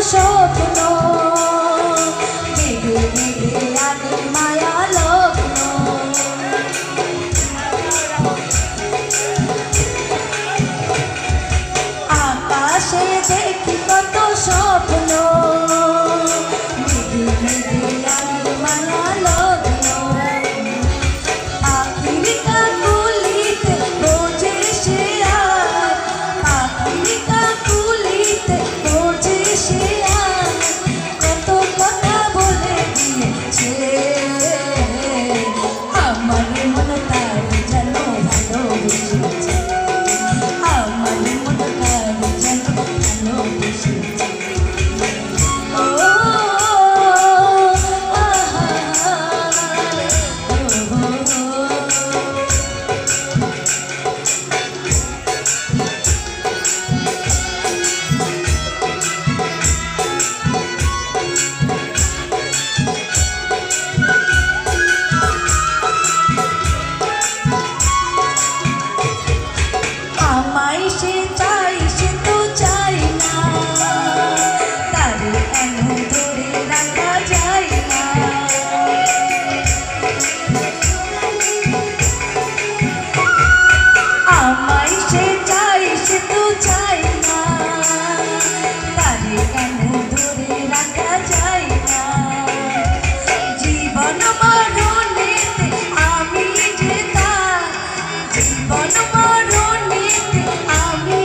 স্বপ্ন মেঘে মেঘে আনে মায়া লগ্ন আকাশে দেখি কত স্বপ্ন মেঘে মেঘে আনে মায়া লগ্ন আখির কাকুলিতে বোঝে সে আর আখির কাকুলিতে বোঝে সে আর কত কথা বলে দিয়েছে আমার মন তার যেন ভালোবেসেছে আমার মন তার যেন ভালোবেসেছে আমায় সে চাই সে তো চাই না তারে কেন ধরে রাখা যায় না আমায় সে চাই সে তো চাই না তারে কেন ধরে রাখা যায় না জীবন মরণেতে আমি যে তার জীবন মরণেতে আমি